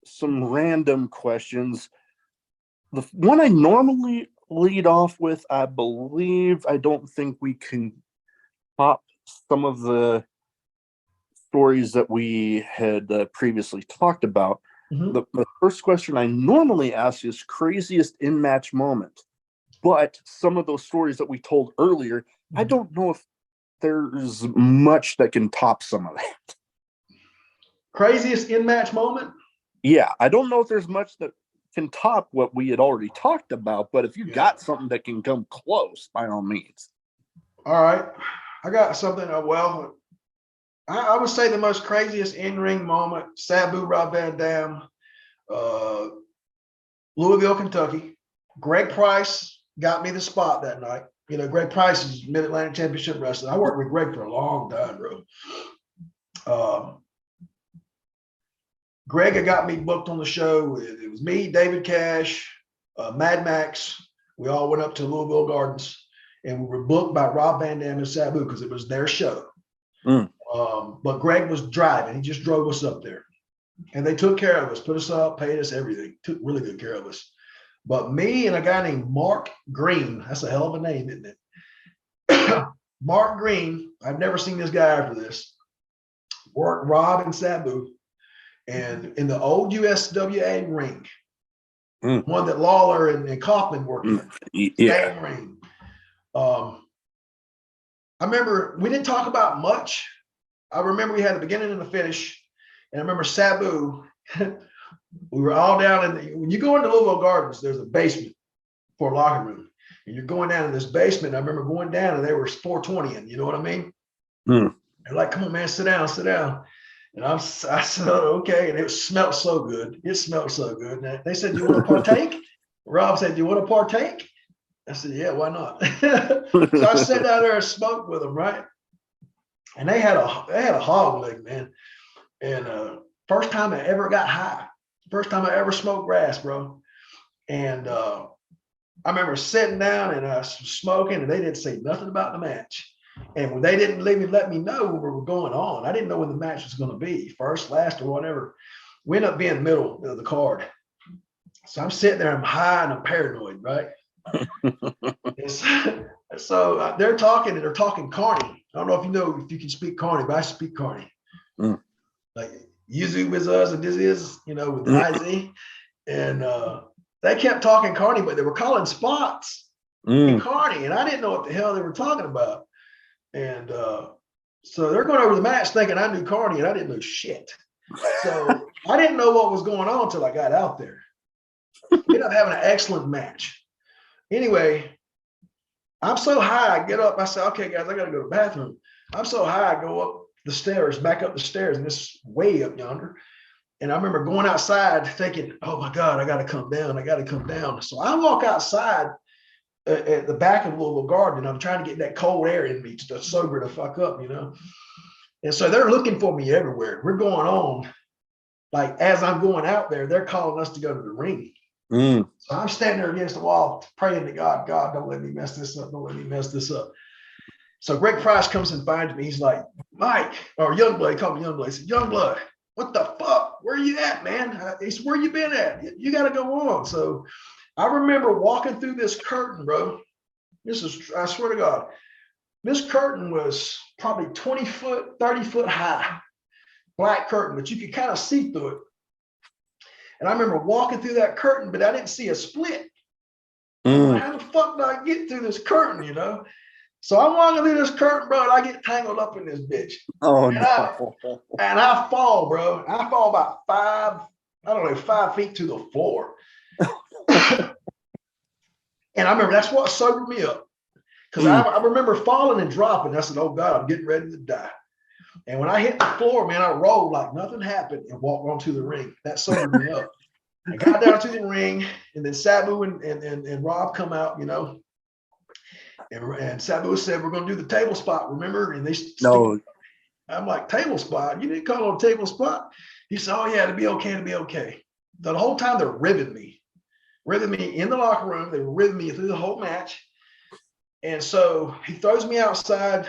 Speaker 3: some random questions. The one I normally lead off with, I don't think we can top some of the stories that we had previously talked about. The first question I normally ask is craziest in-match moment. But some of those stories that we told earlier, I don't know if there's much that can top some of that.
Speaker 1: Craziest in-match moment?
Speaker 3: Yeah, I don't know if there's much that can top what we had already talked about, but if you got something that can come close, by all means.
Speaker 1: All right. I got something. Well, I would say the most craziest in-ring moment, Sabu, Rob Van Dam, Louisville, Kentucky. Greg Price got me the spot that night. You know, Greg Price is Mid-Atlantic Championship wrestler. I worked with Greg for a long time, bro. Greg had got me booked on the show. It was me, David Cash, Mad Max. We all went up to Louisville Gardens, and we were booked by Rob Van Dam and Sabu because it was their show. But Greg was driving. He just drove us up there. And they took care of us, put us up, paid us everything, took really good care of us. But me and a guy named Mark Green, that's a hell of a name, isn't it? Mark Green, I've never seen this guy after this, worked Rob and Sabu. And in the old USWA ring, one that Lawler and Kaufman worked in, same ring. I remember we didn't talk about much. I remember we had the beginning and the finish. And I remember Sabu, we were all down when you go into Louisville Gardens, there's a basement for a locker room. And you're going down in this basement. I remember going down and they were 420 in, you know what I mean? They're like, come on, man, sit down, sit down. And I said, okay. And it smelled so good. It smelled so good. And they said, do you want to partake? Rob said, do you want to partake? I said, yeah, why not? So I sat down there and smoked with them, right? And they had a hog leg, man. And first time I ever got high. First time I ever smoked grass, bro. And I remember sitting down and I was smoking, and they didn't say nothing about the match. And when they didn't let me know when we were going on, I didn't know when the match was going to be, first, last, or whatever. We ended up being middle of the card. So I'm sitting there, I'm high and I'm paranoid, right? So they're talking Carney. I don't know if you can speak Carney, but I speak Carney. Like Yuzu with us and this is, with the IZ. And they kept talking Carney, but they were calling spots in Carney. And I didn't know what the hell they were talking about. And so they're going over the match thinking I knew Carney, and I didn't know shit. So I didn't know what was going on until I got out there. We ended up having an excellent match. Anyway, I'm so high, I get up, I say, okay, guys, I got to go to the bathroom. I'm so high, I go up the stairs, back up the stairs, and it's way up yonder. And I remember going outside thinking, oh my God, I got to come down. I got to come down. So I walk outside at the back of Louisville Garden, and I'm trying to get that cold air in me to sober the fuck up, And so they're looking for me everywhere. We're going on. Like, as I'm going out there, they're calling us to go to the ring.
Speaker 3: Mm.
Speaker 1: So I'm standing there against the wall praying to God, God, don't let me mess this up. Don't let me mess this up. So Greg Price comes and finds me. He's like, Mike, or Youngblood, he called me Youngblood. He said, Youngblood, what the fuck? Where you at, man? He said, where you been at? You got to go on. So I remember walking through this curtain, bro. This is, I swear to God, this curtain was probably 20 foot, 30 foot high, black curtain, but you could kind of see through it. And I remember walking through that curtain, but I didn't see a split. How the fuck did I get through this curtain, you know? So I'm walking through this curtain, bro, and I get tangled up in this bitch.
Speaker 3: Oh,
Speaker 1: and
Speaker 3: no.
Speaker 1: And I fall, bro. I fall about 5 feet to the floor. And I remember that's what sobered me up. Because I remember falling and dropping. I said, oh God, I'm getting ready to die. And when I hit the floor, man, I rolled like nothing happened and walked onto the ring. That sobered me up. I got down to the ring, and then Sabu and Rob come out, you know. And Sabu said, we're going to do the table spot, remember? And they
Speaker 3: No.
Speaker 1: I'm like, table spot? You didn't call it a table spot? He said, oh, yeah, it'll be okay, it'll be okay. The whole time they're ribbing me in the locker room. They were ribbing me through the whole match. And so he throws me outside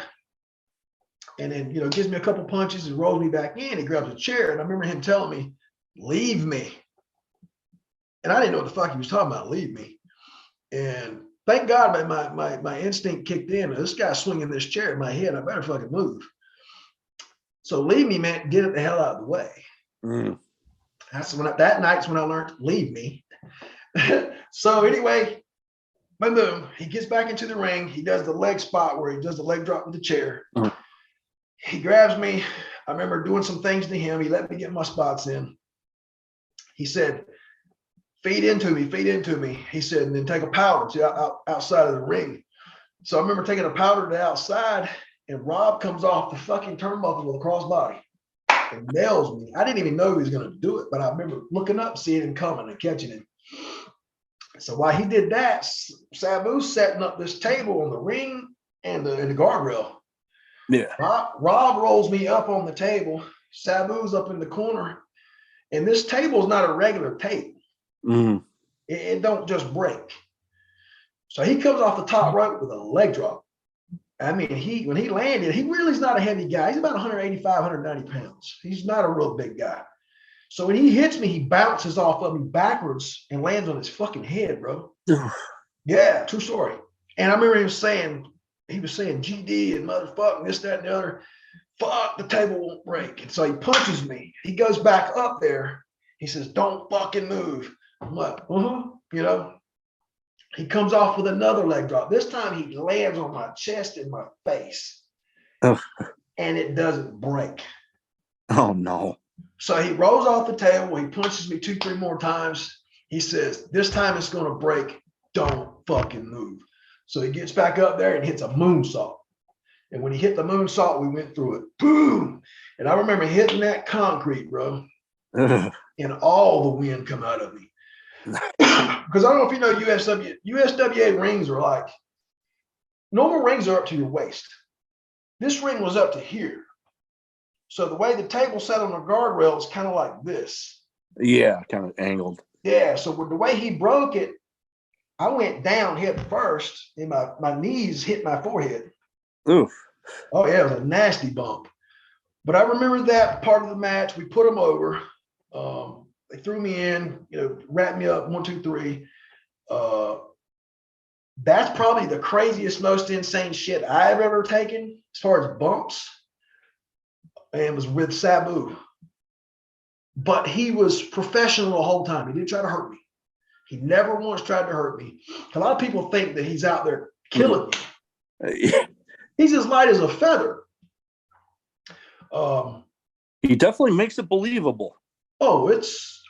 Speaker 1: and then, you know, gives me a couple punches and rolls me back in. He grabs a chair. And I remember him telling me, leave me. And I didn't know what the fuck he was talking about, leave me. And thank God my instinct kicked in. This guy's swinging this chair in my head. I better fucking move. So leave me, man. Get it the hell out of the way. That's when that night's when I learned leave me. So anyway, boom, he gets back into the ring. He does the leg spot where he does the leg drop with the chair. He grabs me. I remember doing some things to him. He let me get my spots in. He said, feed into me, feed into me. He said, and then take a powder to outside of the ring. So I remember taking a powder to outside, and Rob comes off the fucking turnbuckle with a crossbody and nails me. I didn't even know he was going to do it, but I remember looking up, seeing him coming and catching him. So while he did that, Sabu's setting up this table on the ring and the guardrail.
Speaker 3: Yeah.
Speaker 1: Rob rolls me up on the table. Sabu's up in the corner. And this table is not a regular table. It don't just break. So he comes off the top rope with a leg drop. I mean, when he landed, he really is not a heavy guy. He's about 185, 190 pounds. He's not a real big guy. So when he hits me, he bounces off of me backwards and lands on his fucking head, bro. Yeah, true story. And I remember him saying, he was saying GD and motherfucking this, that, and the other. Fuck, the table won't break. And so he punches me. He goes back up there. He says, don't fucking move. I'm like, you know. He comes off with another leg drop. This time he lands on my chest and my face. And it doesn't break.
Speaker 3: Oh, no.
Speaker 1: So he rolls off the table. He punches me 2-3 more times. He says, this time it's going to break. Don't fucking move. So he gets back up there and hits a moonsault. And when he hit the moonsault, we went through it. Boom. And I remember hitting that concrete, bro. And all the wind come out of me. Because I don't know if you know USWA rings are like, normal rings are up to your waist. This ring was up to here. So the way the table sat on the guardrail is kind of like this.
Speaker 3: Yeah, kind of angled.
Speaker 1: Yeah, so with the way he broke it, I went down head first, and my knees hit my forehead.
Speaker 3: Oof.
Speaker 1: Oh, yeah, it was a nasty bump. But I remember that part of the match. We put them over. They threw me in, you know, wrapped me up, 1, 2, 3. That's probably the craziest, most insane shit I've ever taken as far as bumps. And it was with Sabu. But he was professional the whole time. He didn't try to hurt me. He never once tried to hurt me. A lot of people think that he's out there killing me. He's as light as a feather.
Speaker 3: He definitely makes it believable.
Speaker 1: Oh,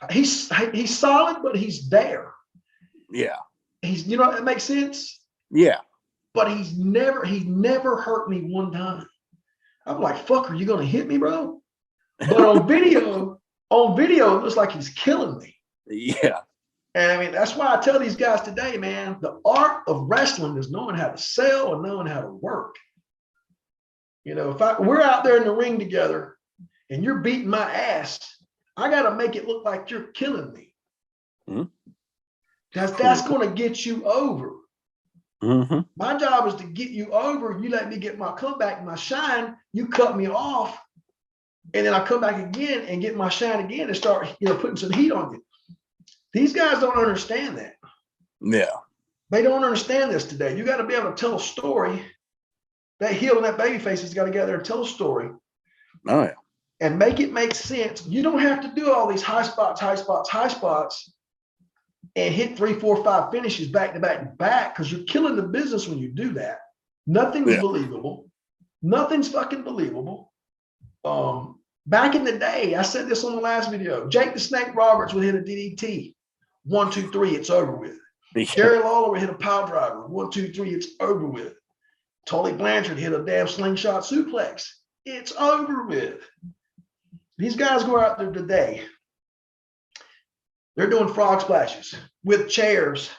Speaker 1: he's solid, but he's there.
Speaker 3: Yeah.
Speaker 1: He's, you know, it makes sense.
Speaker 3: Yeah.
Speaker 1: But he's never hurt me one time. I'm like, fuck, are you gonna hit me, bro? But on video, it looks like he's killing me.
Speaker 3: Yeah.
Speaker 1: And I mean, that's why I tell these guys today, man, the art of wrestling is knowing how to sell and knowing how to work. You know, if we're out there in the ring together and you're beating my ass, I got to make it look like you're killing me. That's going to get you over.
Speaker 3: Mm-hmm.
Speaker 1: My job is to get you over. You let me get my comeback, my shine. You cut me off, and then I come back again and get my shine again and start, putting some heat on you. These guys don't understand that.
Speaker 3: Yeah.
Speaker 1: They don't understand this today. You got to be able to tell a story. That heel and that baby face has got to get there and tell a story.
Speaker 3: Oh yeah.
Speaker 1: And make it make sense. You don't have to do all these high spots, and hit 3, 4, 5 finishes back to back to back, because you're killing the business when you do that. Nothing's believable. Nothing's fucking believable. Back in the day, I said this on the last video. Jake the Snake Roberts would hit a DDT. 1, 2, 3, it's over with. Jerry Lawler would hit a power driver. 1, 2, 3, it's over with. Tully Blanchard hit a damn slingshot suplex. It's over with. These guys go out there today. They're doing frog splashes with chairs,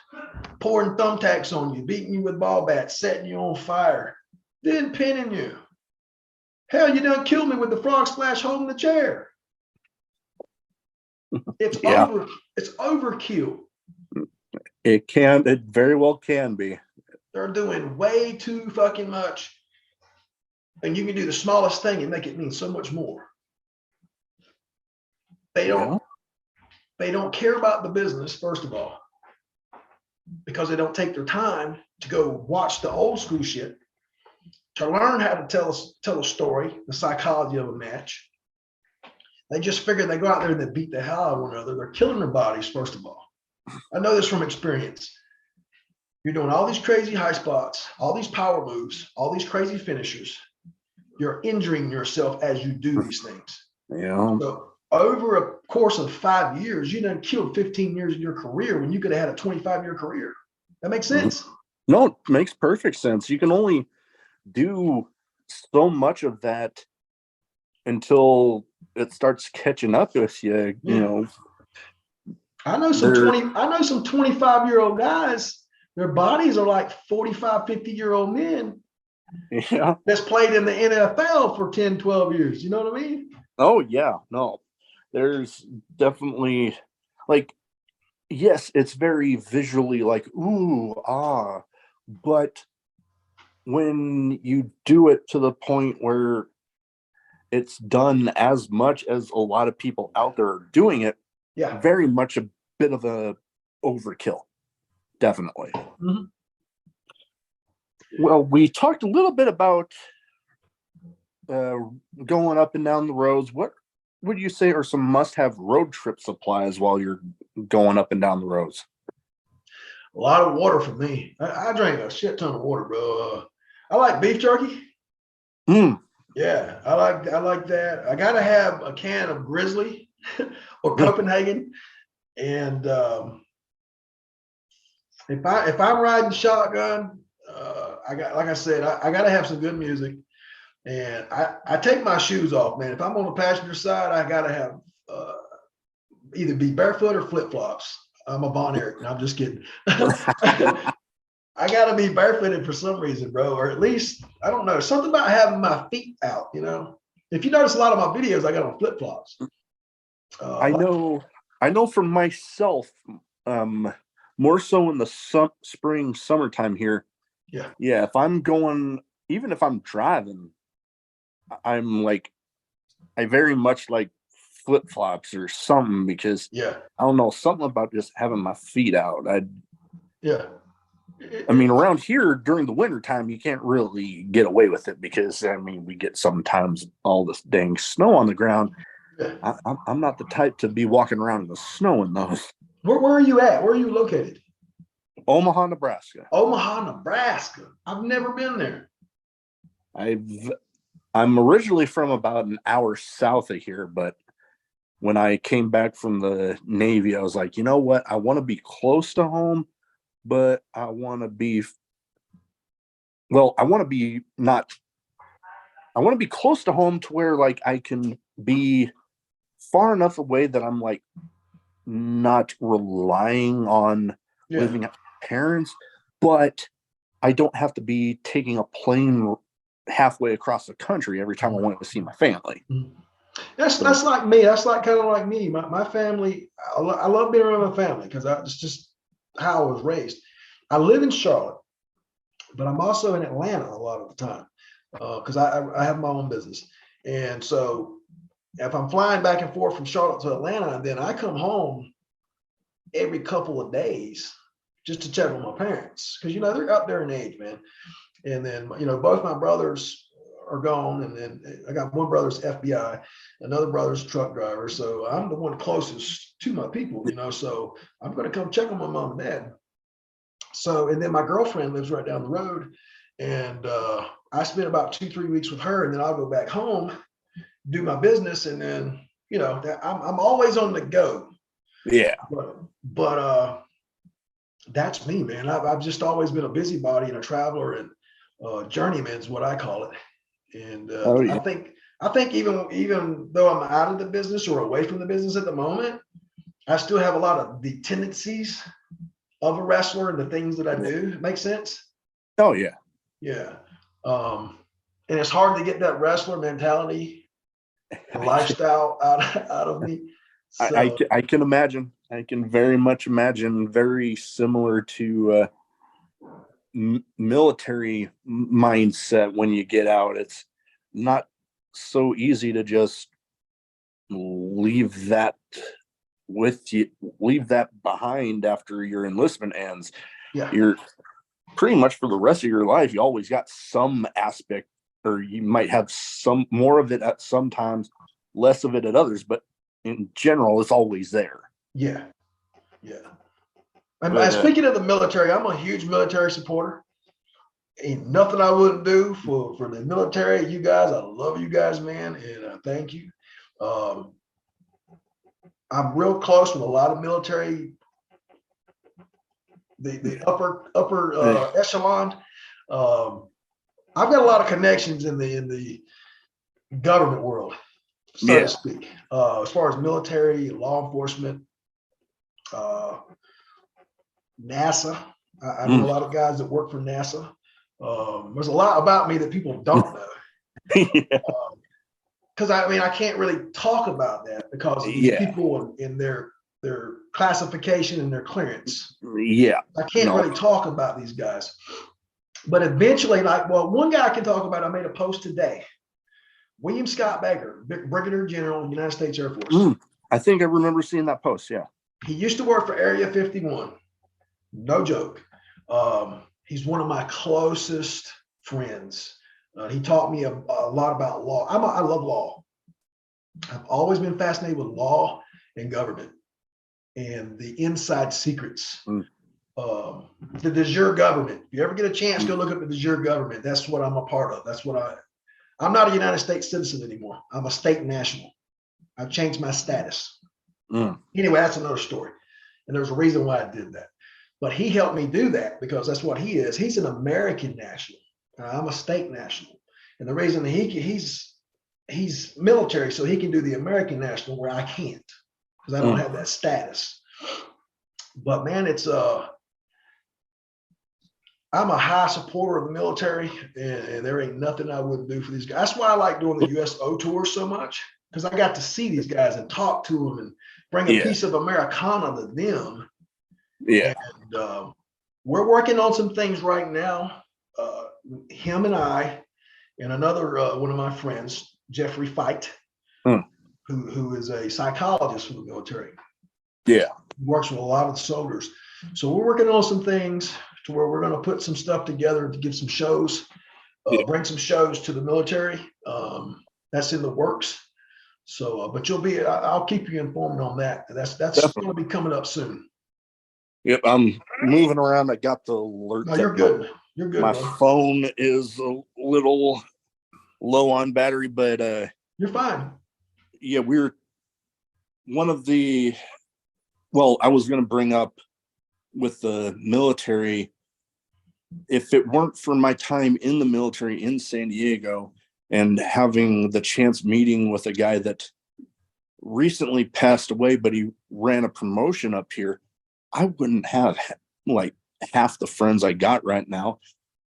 Speaker 1: pouring thumbtacks on you, beating you with ball bats, setting you on fire, then pinning you. Hell, you done killed me with the frog splash holding the chair. It's over. It's overkill.
Speaker 3: It very well can be.
Speaker 1: They're doing way too fucking much. And you can do the smallest thing and make it mean so much more. They don't care about the business, first of all, because they don't take their time to go watch the old school shit, to learn how to tell a story, the psychology of a match. They just figure they go out there and they beat the hell out of one another. They're killing their bodies, first of all. I know this from experience. You're doing all these crazy high spots, all these power moves, all these crazy finishers. You're injuring yourself as you do these things.
Speaker 3: Yeah.
Speaker 1: So over a course of 5 years, you done killed 15 years of your career when you could have had a 25-year career. That makes sense?
Speaker 3: No, it makes perfect sense. You can only do so much of that until it starts catching up with you. You know,
Speaker 1: I know some 25-year-old guys. Their bodies are like 45, 50-year-old men.
Speaker 3: Yeah.
Speaker 1: That's played in the NFL for 10, 12 years. You know what I mean?
Speaker 3: Oh yeah. No, there's definitely, like, yes, it's very visually like, ooh, ah, but when you do it to the point where it's done as much as a lot of people out there are doing it, very much a bit of a overkill. Definitely.
Speaker 1: Mm-hmm.
Speaker 3: Well, we talked a little bit about going up and down the roads. What would you say are some must-have road trip supplies while you're going up and down the roads?
Speaker 1: A lot of water for me. I drink a shit ton of water, bro. I like beef jerky. Yeah, I like that. I gotta have a can of Grizzly or Copenhagen, and if I'm riding shotgun, I gotta have some good music, and I take my shoes off, man. If I'm on the passenger side, I gotta have either be barefoot or flip flops. I'm a Von Erich. No, I'm just kidding. I gotta be barefooted for some reason, bro, or at least I don't know, something about having my feet out. You know, if you notice a lot of my videos, I got on flip flops.
Speaker 3: I know for myself, more so in the spring, summertime here. Yeah. If I'm going, even if I'm driving, I'm like, I very much like flip flops or something, because I don't know, something about just having my feet out. I mean, around here during the winter time, you can't really get away with it because, I mean, we get sometimes all this dang snow on the ground. I'm not the type to be walking around in the snow in those.
Speaker 1: Where are you at? Where are you located?
Speaker 3: Omaha, Nebraska.
Speaker 1: Omaha, Nebraska. I've never been there.
Speaker 3: I'm originally from about an hour south of here, but when I came back from the Navy, I was like, you know what? I want to be close to home, but I want to be close to home to where, like, I can be far enough away that I'm like not relying on living at my parents, but I don't have to be taking a plane halfway across the country every time I want to see my family.
Speaker 1: That's like me. That's like kind of like me. My family. I love being around my family because it's just how I was raised. I live in Charlotte, but I'm also in Atlanta a lot of the time because I have my own business. And so if I'm flying back and forth from Charlotte to Atlanta, then I come home every couple of days just to check on my parents because, you know, they're up there in age, man. And then, you know, both my brothers are gone. And then I got one brother's FBI, another brother's truck driver. So I'm the one closest to my people, you know, so I'm going to come check on my mom and dad. So, and then my girlfriend lives right down the road. And I spent about 2-3 weeks with her, and then I'll go back home, do my business. And then, you know, I'm always on the go.
Speaker 3: Yeah.
Speaker 1: But that's me, man. I've just always been a busybody and a traveler and journeyman is what I call it. And
Speaker 3: Yeah.
Speaker 1: I think even though I'm out of the business or away from the business at the moment, I still have a lot of the tendencies of a wrestler and the things that I do. Make sense?
Speaker 3: Oh yeah.
Speaker 1: Yeah. And it's hard to get that wrestler mentality and lifestyle out of me. So,
Speaker 3: I can imagine. I can very much imagine. Very similar to military mindset. When you get out, it's not so easy to just leave that behind after your enlistment ends.
Speaker 1: yeah.
Speaker 3: You're pretty much for the rest of your life, you always got some aspect, or you might have some more of it at some times, less of it at others, but in general, it's always there.
Speaker 1: Yeah. Yeah. And
Speaker 3: But,
Speaker 1: speaking of the military, I'm a huge military supporter. Ain't nothing I wouldn't do for the military. You guys, I love you guys, man, and thank you. I'm real close with a lot of military, the upper echelon. I've got a lot of connections in the government world, so to speak, as far as military, law enforcement, NASA. I know a lot of guys that work for NASA. There's a lot about me that people don't know. Because I mean, I can't really talk about that because of these people in their classification and their clearance.
Speaker 3: Yeah.
Speaker 1: I can't really talk about these guys. But eventually, one guy I can talk about, I made a post today. William Scott Baker, Brigadier General, United States Air Force.
Speaker 3: I think I remember seeing that post, yeah.
Speaker 1: He used to work for Area 51. No joke. He's one of my closest friends. He taught me a lot about law. I love law. I've always been fascinated with law and government and the inside secrets. The de jure government. If you ever get a chance, go look up the de jure government. That's what I'm a part of. That's what I'm not a United States citizen anymore. I'm a state national. I've changed my status. Anyway, that's another story. And there's a reason why I did that. But he helped me do that because that's what he is. He's an American national. I'm a state national. And the reason he's military, so he can do the American national where I can't because I don't have that status. But man, I'm a high supporter of the military, and there ain't nothing I wouldn't do for these guys. That's why I like doing the USO tour so much, because I got to see these guys and talk to them and bring a piece of Americana to them.
Speaker 3: Yeah.
Speaker 1: And we're working on some things right now. Him and I and another one of my friends, Jeffrey Fight, who is a psychologist for the military.
Speaker 3: Yeah.
Speaker 1: He works with a lot of the soldiers. So we're working on some things to where we're going to put some stuff together to give some shows, bring some shows to the military. That's in the works. So, but I'll keep you informed on that. That's going to be coming up soon.
Speaker 3: Yep, I'm moving around. I got the alert.
Speaker 1: No, you're good. You're good.
Speaker 3: My
Speaker 1: bro.
Speaker 3: phone is a little low on battery, but
Speaker 1: you're fine.
Speaker 3: Yeah, we're one of the. Well, I was going to bring up with the military. If it weren't for my time in the military in San Diego and having the chance meeting with a guy that recently passed away, but he ran a promotion up here, I wouldn't have like half the friends I got right now.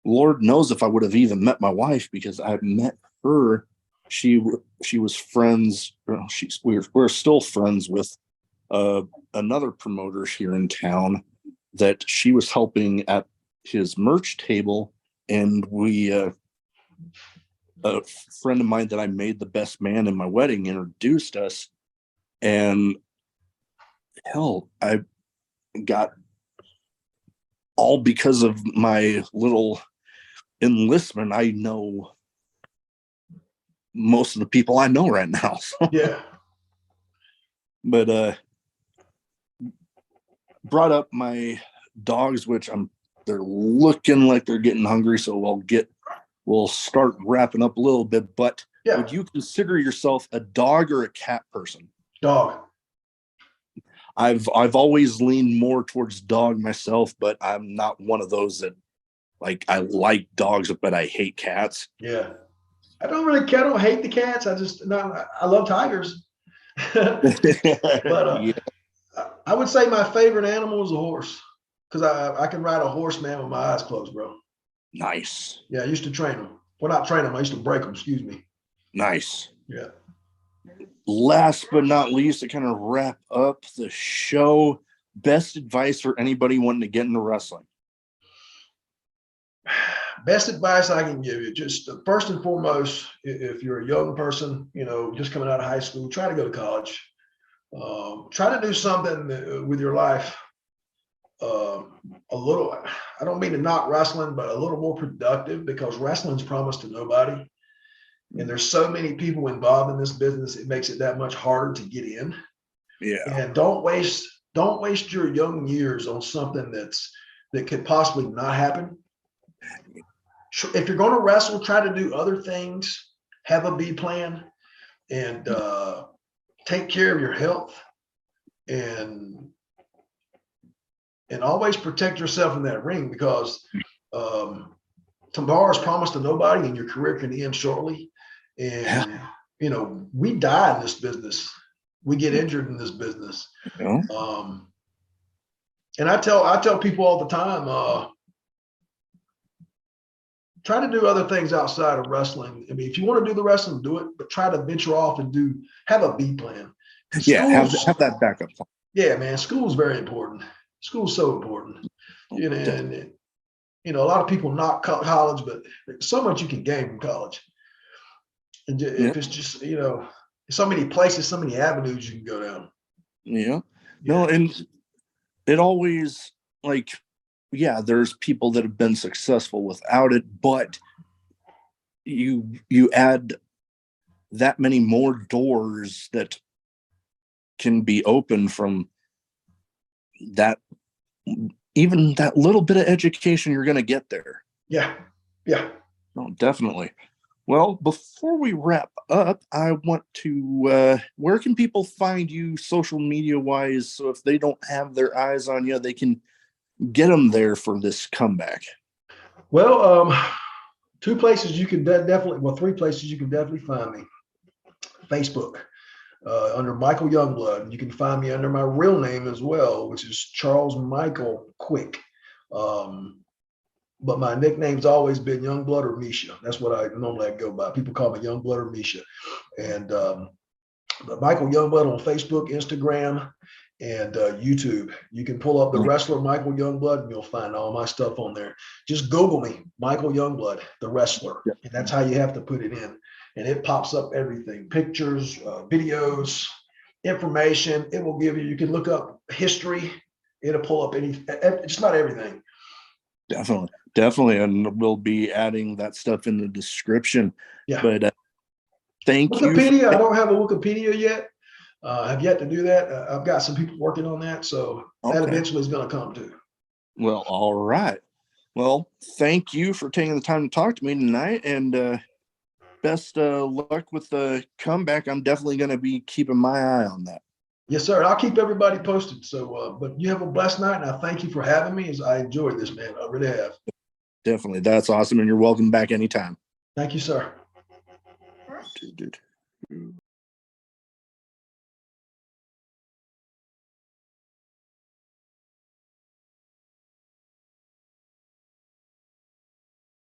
Speaker 3: Lord knows if I would have even met my wife, because I met her. She was friends. We're still friends with another promoter here in town. that she was helping at his merch table, and a friend of mine that I made the best man in my wedding introduced us, and hell, I got, all because of my little enlistment, I know most of the people I know right now. So.
Speaker 1: Yeah.
Speaker 3: But brought up my dogs, which they're looking like they're getting hungry, so we'll start wrapping up a little bit. But
Speaker 1: Yeah.
Speaker 3: would you consider yourself a dog or a cat person?
Speaker 1: Dog.
Speaker 3: I've always leaned more towards dog myself, but I'm not one of those that, like, I like dogs, but I hate cats.
Speaker 1: Yeah. I don't hate the cats. I love tigers. But
Speaker 3: Yeah.
Speaker 1: I would say my favorite animal is a horse, because I can ride a horse, man, with my eyes closed, bro.
Speaker 3: Nice.
Speaker 1: Yeah, I used to train them. Well, not train them. I used to break them. Excuse me.
Speaker 3: Nice.
Speaker 1: Yeah.
Speaker 3: Last but not least, to kind of wrap up the show, best advice for anybody wanting to get into wrestling?
Speaker 1: Best advice I can give you, just first and foremost, if you're a young person, just coming out of high school, try to go to college. Try to do something with your life. A little, I don't mean to knock wrestling, but a little more productive, because wrestling's promised to nobody. And there's so many people involved in this business, it makes it that much harder to get in.
Speaker 3: Yeah.
Speaker 1: And don't waste your young years on something that could possibly not happen. If you're going to wrestle, try to do other things, have a B plan, and take care of your health, and always protect yourself in that ring, because tomorrow is promised to nobody, and your career can end shortly. And we die in this business. We get injured in this business.
Speaker 3: Yeah.
Speaker 1: And I tell people all the time, try to do other things outside of wrestling. I mean, if you want to do the wrestling, do it, but try to venture off and have a B plan.
Speaker 3: Yeah, have that backup plan.
Speaker 1: Yeah, man, school is very important. School's so important. And a lot of people knock college, but there's so much you can gain from college. And if it's just, so many places, so many avenues you can go down.
Speaker 3: Yeah. No, and it always, like, yeah, there's people that have been successful without it, but you add that many more doors that can be open from that, even that little bit of education you're going to get there.
Speaker 1: Yeah.
Speaker 3: No, definitely. Well, before we wrap up, I want to, where can people find you social media wise? So if they don't have their eyes on you, they can get them there for this comeback.
Speaker 1: Well, 2 places you can definitely, 3 places you can definitely find me. Facebook, under Michael Youngblood. You can find me under my real name as well, which is Charles Michael Quick. But my nickname's always been Youngblood or Misha. That's what I normally go by. People call me Youngblood or Misha. And but Michael Youngblood on Facebook, Instagram, and YouTube. You can pull up the wrestler Michael Youngblood, and you'll find all my stuff on there. Just Google me, Michael Youngblood, the wrestler, and that's how you have to put it in. And it pops up everything: pictures, videos, information. It will give you. You can look up history. It'll pull up just about everything. Definitely,
Speaker 3: and we'll be adding that stuff in the description.
Speaker 1: Yeah.
Speaker 3: But thank
Speaker 1: Wikipedia,
Speaker 3: you.
Speaker 1: I don't have a Wikipedia yet. I've yet to do that. I've got some people working on that, so that eventually is going to come too.
Speaker 3: Well, all right. Well, thank you for taking the time to talk to me tonight, and best luck with the comeback. I'm definitely going to be keeping my eye on that.
Speaker 1: Yes, sir. I'll keep everybody posted. So, but you have a blessed night, and I thank you for having me. As I enjoyed this, man. I really have.
Speaker 3: Definitely. That's awesome, and you're welcome back anytime.
Speaker 1: Thank you, sir.